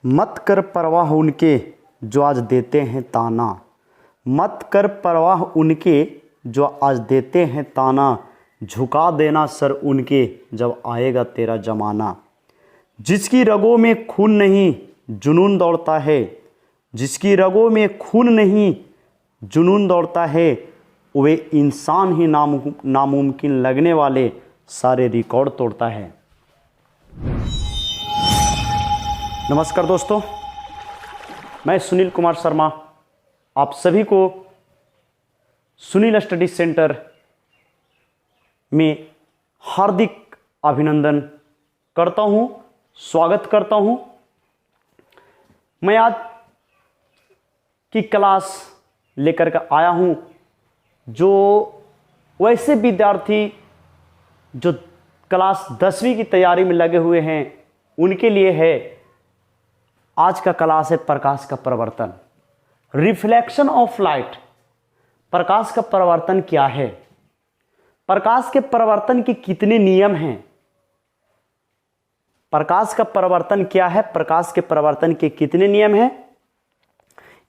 मत कर परवाह उनके जो आज देते हैं ताना, मत कर परवाह उनके जो आज देते हैं ताना, झुका देना सर उनके जब आएगा तेरा जमाना। जिसकी रगों में खून नहीं जुनून दौड़ता है, जिसकी रगों में खून नहीं जुनून दौड़ता है, वे इंसान ही नामुमकिन लगने वाले सारे रिकॉर्ड तोड़ता है। नमस्कार दोस्तों, मैं सुनील कुमार शर्मा आप सभी को सुनील स्टडी सेंटर में हार्दिक अभिनंदन करता हूं, स्वागत करता हूं। मैं आज की क्लास लेकर के आया हूं जो वैसे विद्यार्थी जो क्लास 10वीं की तैयारी में लगे हुए हैं उनके लिए है। आज का क्लास है प्रकाश का परिवर्तन, रिफ्लेक्शन ऑफ लाइट। प्रकाश का परिवर्तन क्या है, प्रकाश के परिवर्तन के कितने नियम हैं, प्रकाश का परिवर्तन क्या है, प्रकाश के परिवर्तन के कितने नियम हैं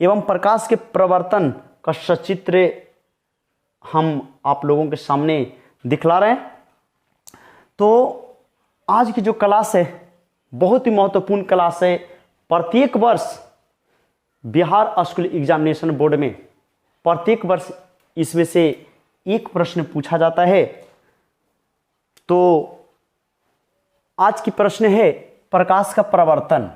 एवं प्रकाश के परिवर्तन का सचित्र हम आप लोगों के सामने दिखला रहे हैं। तो आज की जो क्लास है बहुत ही महत्वपूर्ण क्लास है। प्रत्येक वर्ष बिहार स्कूल एग्जामिनेशन बोर्ड में प्रत्येक वर्ष इसमें से एक प्रश्न पूछा जाता है। तो आज की प्रश्न है प्रकाश का परिवर्तन।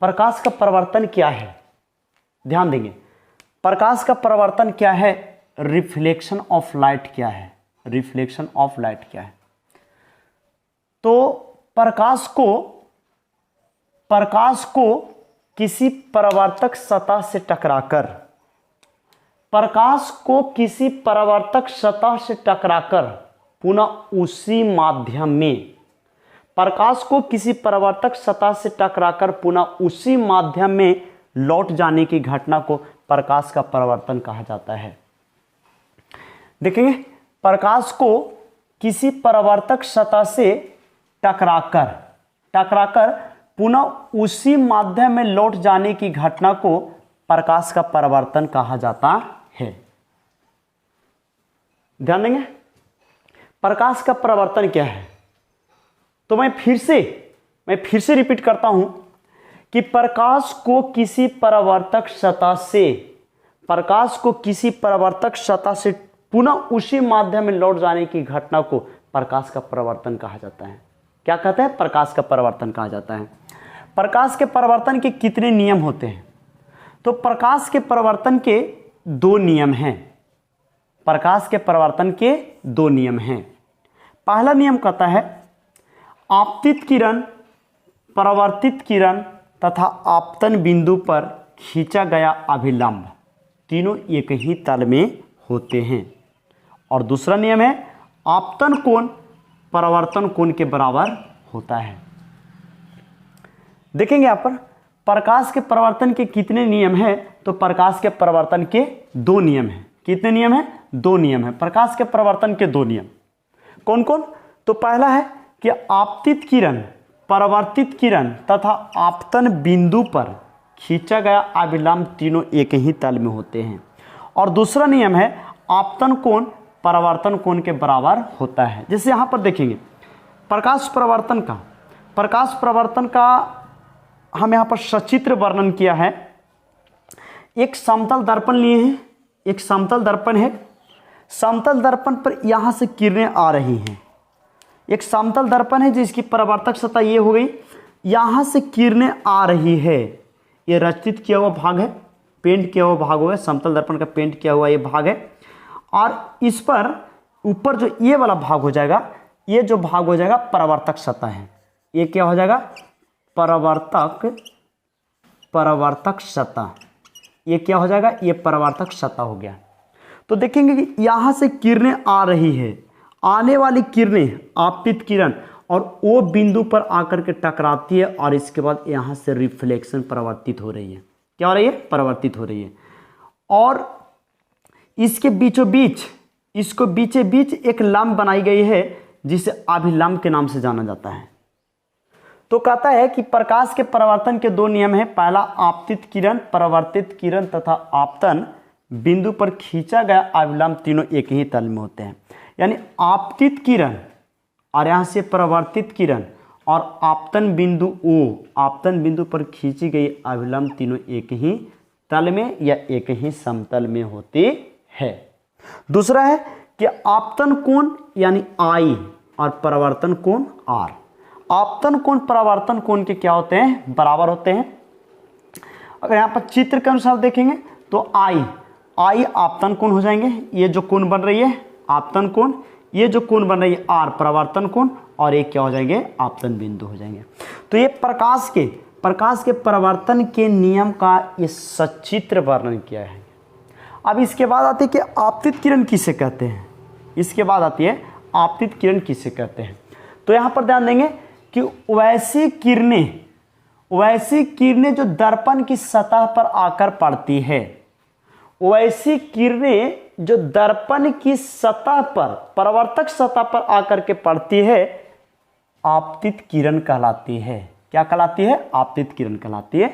प्रकाश का परिवर्तन क्या है, ध्यान देंगे। प्रकाश का परिवर्तन क्या है, रिफ्लेक्शन ऑफ लाइट क्या है, रिफ्लेक्शन ऑफ लाइट क्या है। तो प्रकाश को किसी परावर्तक सतह से टकराकर, प्रकाश को किसी परावर्तक सतह से टकराकर पुनः उसी माध्यम में, प्रकाश को किसी परावर्तक सतह से टकराकर पुनः उसी माध्यम में लौट जाने की घटना को प्रकाश का परावर्तन कहा जाता है। देखेंगे, प्रकाश को किसी परावर्तक सतह से टकराकर पुनः उसी माध्यम में लौट जाने की घटना को प्रकाश का परावर्तन कहा जाता है। ध्यान देंगे, प्रकाश का परावर्तन क्या है। तो मैं फिर से रिपीट करता हूं कि प्रकाश को किसी परावर्तक सतह से, प्रकाश को किसी परावर्तक सतह से पुनः उसी माध्यम में लौट जाने की घटना को प्रकाश का परावर्तन कहा जाता है। क्या कहते हैं, प्रकाश का परावर्तन कहा जाता है। प्रकाश के परावर्तन के कितने नियम होते हैं। तो प्रकाश के परावर्तन के दो नियम हैं। प्रकाश के परावर्तन के दो नियम हैं। पहला नियम कहता है आपतित किरण, परावर्तित किरण तथा आपतन बिंदु पर खींचा गया अभिलंब तीनों एक ही तल में होते हैं। और दूसरा नियम है आपतन कोण परावर्तन कोण के बराबर होता है। देखेंगे यहाँ पर प्रकाश के परावर्तन के कितने नियम हैं। तो प्रकाश के परावर्तन के दो नियम हैं। कितने नियम हैं, दो नियम हैं। प्रकाश के परावर्तन के दो नियम कौन कौन। तो पहला है कि आपतित किरण, परावर्तित किरण तथा आपतन बिंदु पर खींचा गया अभिलंब तीनों एक ही तल में होते हैं। और दूसरा नियम है आपतन कोण परावर्तन कोण के बराबर होता है। जैसे यहाँ पर देखेंगे प्रकाश प्रवर्तन का हम यहाँ पर सचित्र वर्णन किया है। एक समतल दर्पण लिए हैं, एक समतल दर्पण है। समतल दर्पण पर यहाँ से किरणें आ रही हैं। एक समतल दर्पण है जिसकी परावर्तक सतह ये हो गई, यहाँ से किरणें आ रही है। ये रचित किया हुआ भाग है, पेंट किया हुआ भाग हुआ है, समतल दर्पण का पेंट किया हुआ ये भाग है। और इस पर ऊपर जो ये वाला भाग हो जाएगा, ये जो भाग हो जाएगा परावर्तक सतह है। ये क्या हो जाएगा, परावर्तक सतह। ये क्या हो जाएगा, ये परावर्तक सतह हो गया। तो देखेंगे कि यहाँ से किरणें आ रही है, आने वाली किरणें आपतित किरण और वो बिंदु पर आकर के टकराती है और इसके बाद यहाँ से रिफ्लेक्शन परावर्तित हो रही है। क्या हो रही है, परावर्तित हो रही है। और इसके बीचों बीच, इसको बीचे बीच एक लंब बनाई गई है जिसे अभिलंब के नाम से जाना जाता है। तो कहता है कि प्रकाश के परावर्तन के दो नियम हैं। पहला, आपतित किरण, परावर्तित किरण तथा आपतन बिंदु पर खींचा गया अभिलंब तीनों एक ही तल में होते हैं। यानी आपतित किरण और यहाँ से परावर्तित किरण और आपतन बिंदु O, आपतन बिंदु पर खींची गई अभिलंब तीनों एक ही तल में या एक ही समतल में होती है। दूसरा है कि आपतन कोण यानी I और परावर्तन कोण R। आपतन कोण परावर्तन कोण के क्या होते हैं? बराबर होते हैं। अगर यहाँ पर चित्र के अनुसार देखेंगे तो I आपतन कोण हो जाएंगे, ये जो कोण बन रही है आपतन कोण, ये जो कोण बन रही है R परावर्तन कोण, और एक क्या हो जाएंगे? आपतन बिंदु हो जाएंगे। तो ये प्रकाश के परावर्तन के नियम का ये सचित्र वर्णन किया है। अब इसके बाद आती है कि आपतित किरण किसे कहते हैं। इसके बाद आती है आपतित किरण किसे कहते हैं। तो यहाँ पर ध्यान देंगे कि वैसी किरणें जो दर्पण की सतह पर आकर पड़ती है, वैसी किरणें जो दर्पण की सतह पर, परावर्तक सतह पर आकर के पड़ती है, आपतित किरण कहलाती है। क्या कहलाती है? आपतित किरण कहलाती है।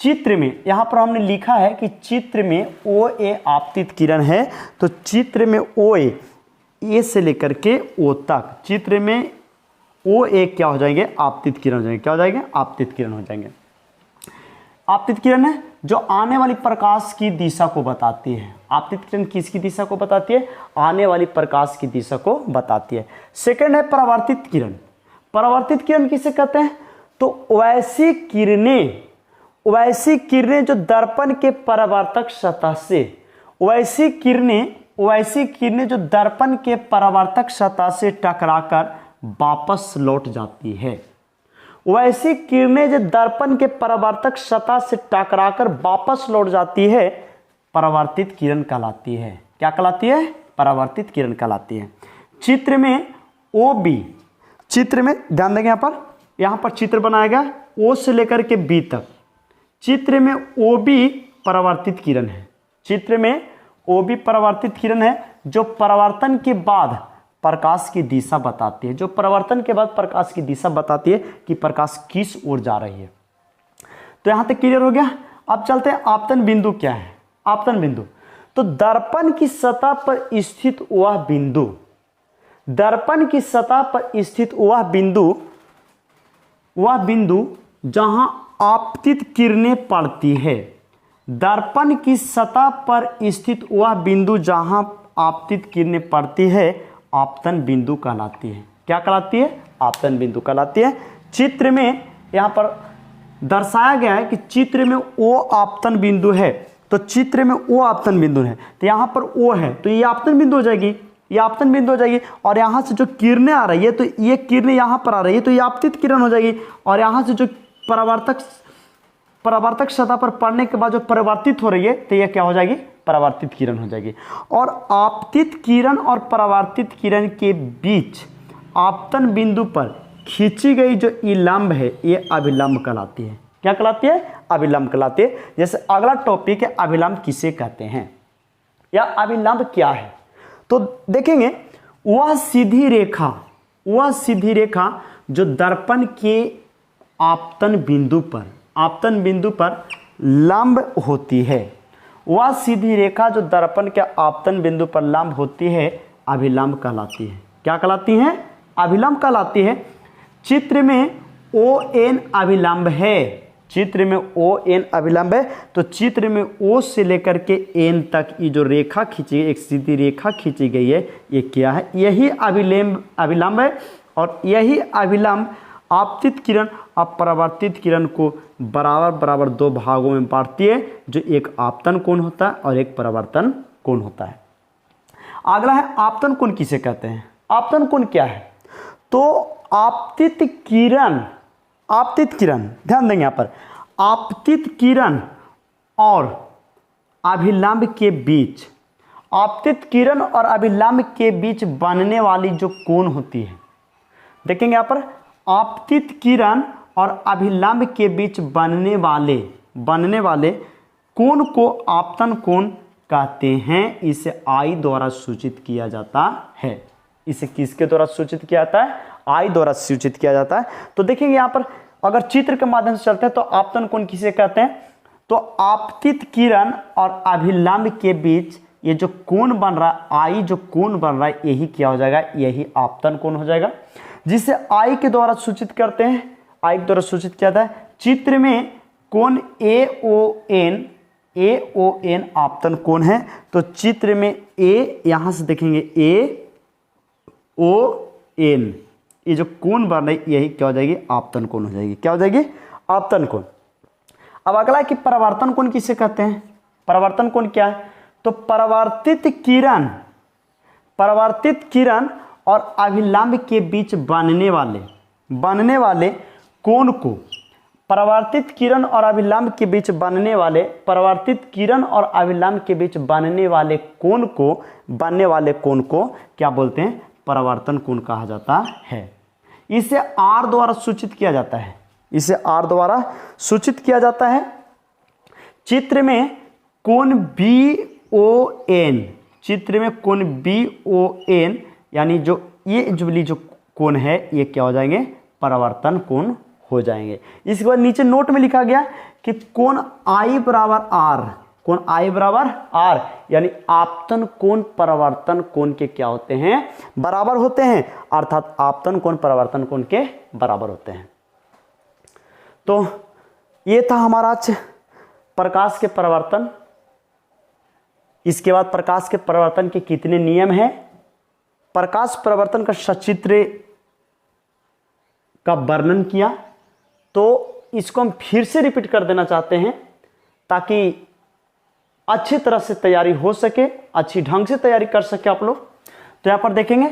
चित्र में यहां पर हमने लिखा है कि चित्र में OA आपतित किरण है, तो चित्र में OA, ए से लेकर के O तक, चित्र में OA क्या हो जाएंगे? आपतित किरण हो जाएंगे। क्या हो जाएंगे? आपतित किरण हो जाएंगे। आपतित किरण है जो आने वाली प्रकाश की दिशा को बताती है। आपतित किरण किसकी दिशा को बताती है? आने वाली प्रकाश की दिशा को बताती है। सेकंड है परावर्तित किरण। परावर्तित किरण किसे कहते हैं? तो वैसी किरणें जो दर्पण के परावर्तक सतह से, वैसी किरणें जो दर्पण के परावर्तक सतह से टकराकर वापस लौट जाती है। वैसी किरणें जो दर्पण के परावर्तक सतह से टकराकर वापस लौट जाती है, परावर्तित किरण कहलाती है। क्या कहलाती है? परावर्तित किरण कहलाती है। चित्र में OB, चित्र में ध्यान देंगे, यहाँ पर चित्र बनाया गया O से लेकर के B तक। चित्र में OB परावर्तित किरण है। चित्र में OB परावर्तित किरण है जो परावर्तन के बाद प्रकाश की दिशा बताती है, जो परावर्तन के बाद प्रकाश की दिशा बताती है कि प्रकाश किस ओर जा रही है। तो यहां तक क्लियर हो गया। अब चलते हैं आपतन बिंदु क्या है। आपतन बिंदु तो दर्पण की सतह पर स्थित वह बिंदु, दर्पण की सतह पर स्थित वह बिंदु जहां आपतित किरणें पड़ती है। दर्पण की सतह पर स्थित वह बिंदु जहां आपतित किरणें पड़ती है, आपतन बिंदु कहलाती है। क्या कहलाती है? आपतन बिंदु कहलाती है। चित्र में यहां पर दर्शाया गया है कि चित्र में O आपतन बिंदु है, तो चित्र में O आपतन बिंदु है, तो यहां पर O है, तो ये आपतन बिंदु हो जाएगी, ये आपतन बिंदु हो जाएगी। और यहां से जो किरणें आ रही है, तो ये किरणें यहां पर आ रही है, तो ये आपतित किरण हो जाएगी। और यहां से जो परावर्तक सतह पर पड़ने के बाद जो परिवर्तित हो रही है, तो ये क्या हो जाएगी? परावर्तित किरण हो जाएगी। और आपतित किरण और परावर्तित किरण के बीच आपतन बिंदु पर खींची गई जो इलंब है, ये अभिलंब कहलाती है। क्या कहलाती है? अभिलंब कहलाती है। जैसे अगला टॉपिक है अभिलंब किसे कहते हैं या अभिलंब क्या है। तो देखेंगे वह सीधी रेखा जो दर्पण के आपतन बिंदु पर लंब होती है, वह सीधी रेखा जो दर्पण के आपतन बिंदु पर लंब होती है, अभिलंब कहलाती है। क्या कहलाती है? अभिलंब कहलाती है। चित्र में ON अभिलंब है, चित्र में ON अभिलंब है, तो चित्र में O से लेकर के N तक ये जो रेखा खींची गई, एक सीधी रेखा खींची गई है, ये क्या है? यही अभिलंब है। और यही अभिलंब आपतित किरण और परावर्तित किरण को बराबर दो भागों में बांटती है, जो एक आपतन कोण होता है और एक परावर्तन कोण होता है। अगला है आपतन कोण किसे कहते हैं। आपतन कोण क्या है? तो आपतित किरण ध्यान देंगे, यहाँ पर आपतित किरण और अभिलंब के बीच, आपतित किरण और अभिलंब के बीच बनने वाली जो कोण होती है, देखेंगे यहाँ पर आपतित किरण और अभिलंब के बीच बनने वाले कोण को आपतन कोण कहते हैं। इसे I द्वारा सूचित किया जाता है। इसे किसके द्वारा सूचित किया जाता है? I द्वारा सूचित किया जाता है। तो देखेंगे यहाँ पर अगर चित्र के माध्यम से चलते हैं तो आपतन कोण किसे कहते हैं? तो आपतित किरण और अभिलंब के बीच ये जो कोण बन रहा है, आई जो कोण बन रहा है, यही क्या हो जाएगा? यही आपतन कोण हो जाएगा, जिसे आई के द्वारा सूचित करते हैं। आई के द्वारा सूचित किया जाता है। चित्र में कोण ए ओ एन आपतन कोण है। तो चित्र में ए, यहां से देखेंगे ए ओ एन, ये जो कोण बन रही यही क्या हो जाएगी? आपतन कोण हो जाएगी। क्या हो जाएगी? आपतन कोण। अब अगला है कि परावर्तन कोण किसे कहते हैं? परावर्तन कोण क्या है? तो परावर्तित किरण और अभिलंब के बीच बनने वाले कोण को, परावर्तित किरण और अभिलंब के बीच बनने वाले कोण को क्या बोलते हैं? परावर्तन कोण कहा जाता है। इसे आर द्वारा सूचित किया जाता है। चित्र में कोण BON, यानी जो ये जुबली जो कोण है ये क्या हो जाएंगे? परावर्तन कोण हो जाएंगे। इसके बाद नीचे नोट में लिखा गया कि कोण I बराबर R, यानी आपतन कोण परावर्तन कोण के क्या होते हैं? बराबर होते हैं, अर्थात आपतन कोण परावर्तन कोण के बराबर होते हैं। तो ये था हमारा आज प्रकाश के परावर्तन। इसके बाद प्रकाश के परावर्तन के कितने नियम हैं, प्रकाश परावर्तन का सचित्र का वर्णन किया। तो इसको हम फिर से रिपीट कर देना चाहते हैं ताकि अच्छी तरह से तैयारी हो सके, अच्छी ढंग से तैयारी कर सके आप लोग। तो यहां पर देखेंगे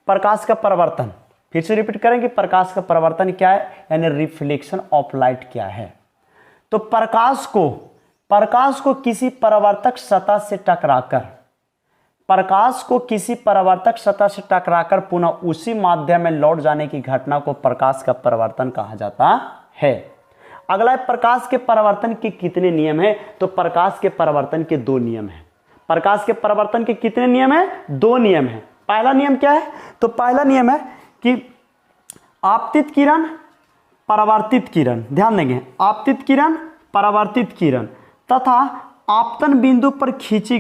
प्रकाश का परावर्तन, फिर से रिपीट करेंगे प्रकाश का परावर्तन क्या है, यानी रिफ्लेक्शन ऑफ लाइट क्या है। तो प्रकाश को किसी परावर्तक सतह से टकराकर पुनः उसी माध्यम में लौट जाने की घटना को प्रकाश का परावर्तन कहा जाता है। अगला है प्रकाश के परावर्तन के कितने नियम हैं? तो प्रकाश के परावर्तन के 2 नियम हैं। प्रकाश के परावर्तन के कितने नियम हैं? 2 नियम हैं। पहला नियम क्या है? तो पहला नियम है कि आपतित किरण, परावर्तित किरण, ध्यान देंगे, आपतित किरण, परावर्तित किरण तथा आपतन बिंदु पर खींची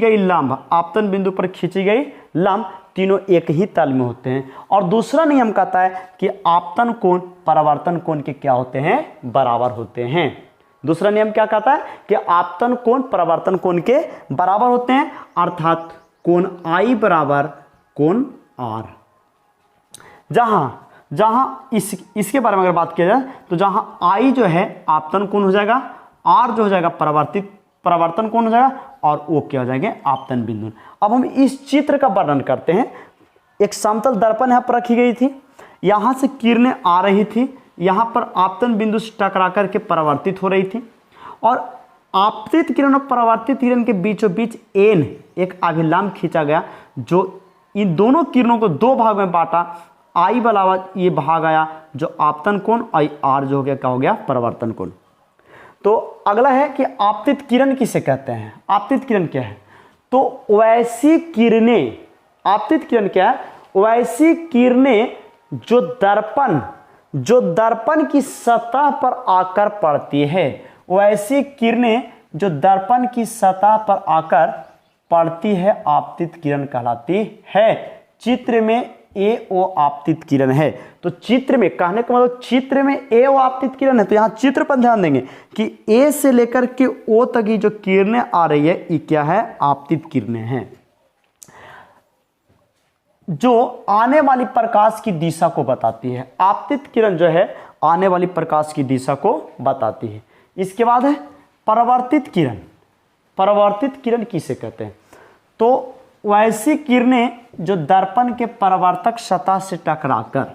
गई लंब तीनों एक ही तल में होते हैं। और दूसरा नियम कहता है कि आपतन कोण परावर्तन कोण के क्या होते हैं? बराबर होते हैं। दूसरा नियम क्या कहता है कि आपतन कोण परावर्तन कोण के बराबर होते हैं, अर्थात कोण I बराबर कोण R। जहां इसके बारे में अगर बात किया जाए तो जहां I जो है आपतन कोण हो जाएगा, R जो हो जाएगा परावर्तन कोण हो जाएगा और O क्या हो जाएंगे? आपतन बिंदु। अब हम इस चित्र का वर्णन करते हैं। एक समतल दर्पण यहाँ पर रखी गई थी, यहाँ से किरणें आ रही थी, यहाँ पर आपतन बिंदु से टकरा करके परावर्तित हो रही थी और आपतित किरण और परावर्तित किरण के बीचों बीच N एक अभिलंब खींचा गया जो इन दोनों किरणों को 2 भाग में बांटा। I वाला ये भाग आया जो आपतन कोण, R जो हो गया क्या हो गया? परावर्तन कोण। तो अगला है कि आपतित किरण किसे कहते हैं? आपतित किरण क्या है? तो वैसी किरणें, आपतित किरण क्या है? वैसी किरणें जो दर्पण की सतह पर आकर पड़ती है, वैसी किरणें जो दर्पण की सतह पर आकर पड़ती है आपतित किरण कहलाती है। चित्र में AO आपतित किरण है। तो चित्र में कहने का मतलब चित्र में AO आपतित किरण है। तो यहां चित्र पर ध्यान देंगे कि A से लेकर के O तक की जो किरणें आ रही है ये क्या है? आपतित किरणें हैं जो आने वाली प्रकाश की दिशा को बताती है। आपतित किरण जो है आने वाली प्रकाश की दिशा को बताती है। इसके बाद है परावर्तित किरण। परावर्तित किरण किसे कहते हैं? तो वैसी किरणें जो दर्पण के परावर्तक सतह से टकराकर,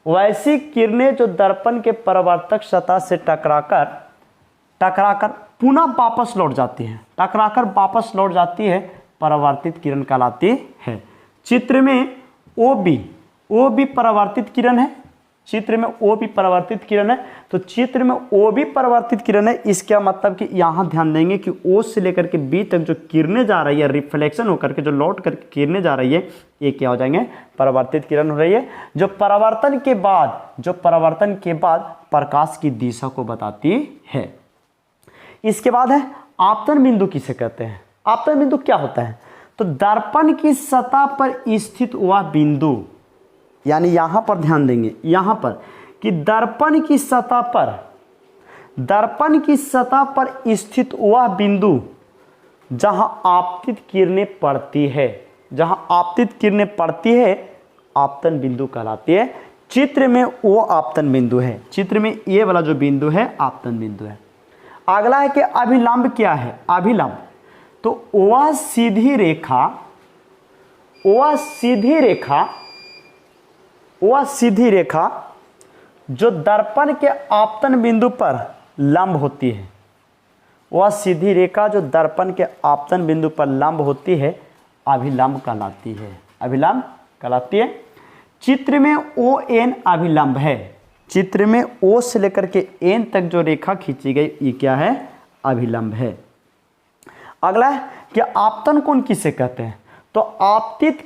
वैसी किरणें जो दर्पण के परावर्तक सतह से टकराकर पुनः वापस लौट जाती हैं, टकराकर वापस लौट जाती है, परावर्तित किरण कहलाती है। चित्र में OB परावर्तित किरण है। चित्र में OB परावर्तित किरण है। तो चित्र में OB परावर्तित किरण है, इसका मतलब कि यहां ध्यान देंगे कि O से लेकर के B तक जो किरणें जा रही है, रिफ्लेक्शन होकर के जो लौट करके किरणें जा रही है, ये क्या हो जाएंगे? परावर्तित किरण हो रही है। जो परावर्तन के बाद प्रकाश की दिशा को बताती है। इसके बाद है आपतन बिंदु किसे कहते हैं। आपतन बिंदु क्या होता है, तो दर्पण की सतह पर स्थित वह बिंदु, यानी यहां पर ध्यान देंगे यहां पर कि दर्पण की सतह पर स्थित वह बिंदु जहां आपतित किरणें पड़ती है, जहां आपतित किरणें पड़ती है आपतन बिंदु कहलाती है। चित्र में वो आपतन बिंदु है, चित्र में ये वाला जो बिंदु है आपतन बिंदु है। अगला है कि अभिलंब क्या है। अभिलंब तो वह सीधी रेखा जो दर्पण के आपतन बिंदु पर लंब होती है, वह सीधी रेखा जो दर्पण के आपतन बिंदु पर लंब होती है अभिलंब कहलाती है। अभिलंब कहलाती है। चित्र में ओ एन अभिलंब है, चित्र में ओ से लेकर के एन तक जो रेखा खींची गई ये क्या है, अभिलंब है। अगला है कि आपतन कोण किसे कहते हैं, तो आपतित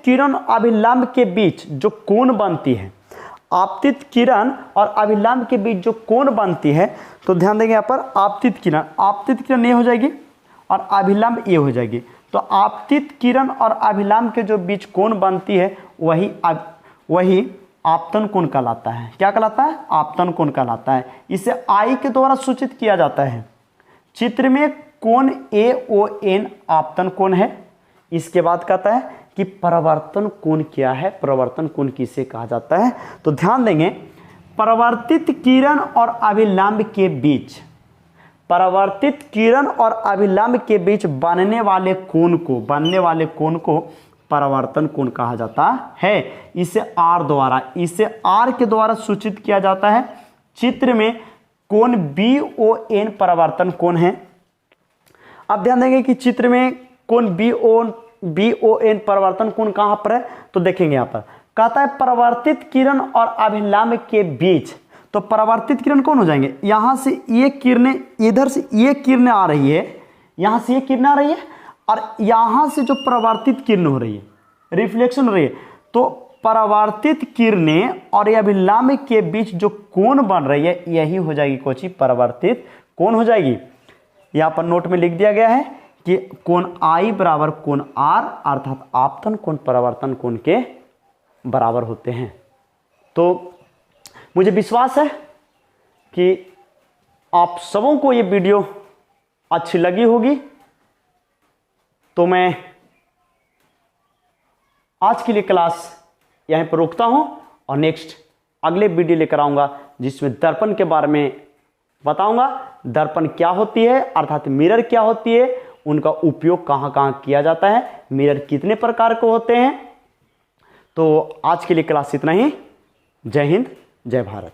किरण अभिलंब के बीच जो कोण बनती है, आपतित किरण और अभिलंब के बीच जो कोण बनती है, तो ध्यान देंगे यहाँ पर आपतित किरण ये हो जाएगी और अभिलंब ये हो जाएगी। तो आपतित किरण और अभिलंब के जो बीच कोण बनती है वही आपतन कोण कहलाता है। क्या कहलाता है, आपतन कोण कहलाता है। इसे आई के द्वारा सूचित किया जाता है। चित्र में कोण AON आपतन कोण है। इसके बाद कहता है कि परावर्तन कोण क्या है, परावर्तन कोण किसे कहा जाता है, तो ध्यान देंगे परावर्तित किरण और अभिलंब के बीच बनने वाले कोण को परावर्तन कोण कहा जाता है। इसे आर के द्वारा सूचित किया जाता है। चित्र में कोण BON परावर्तन कोण है। अब ध्यान देंगे कि चित्र में कोण BON परावर्तन कोण कहां पर है, तो देखेंगे यहां पर कहता है परावर्तित किरण और अभिलंब के बीच। तो परावर्तित किरण कौन हो जाएंगे, यहां से ये किरणें, इधर से ये किरणें आ रही है, यहां से ये किरणें आ रही है और यहां से जो परावर्तित किरण हो रही है, रिफ्लेक्शन हो रही है, तो परावर्तित किरणें और अभिलंब के बीच जो कोण बन रही है यही हो जाएगी कोची, परावर्तित कोण हो जाएगी। यहां पर नोट में लिख दिया गया है कि कोण I बराबर कोण R, अर्थात आपतन कोण परावर्तन कोण के बराबर होते हैं। तो मुझे विश्वास है कि आप सबों को ये वीडियो अच्छी लगी होगी। तो मैं आज के लिए क्लास यहीं पर रोकता हूं और नेक्स्ट अगले वीडियो लेकर आऊंगा जिसमें दर्पण के बारे में बताऊंगा। दर्पण क्या होती है, अर्थात मिरर क्या होती है, उनका उपयोग कहां कहां किया जाता है, मिरर कितने प्रकार के होते हैं। तो आज के लिए क्लास इतना ही। जय हिंद, जय भारत।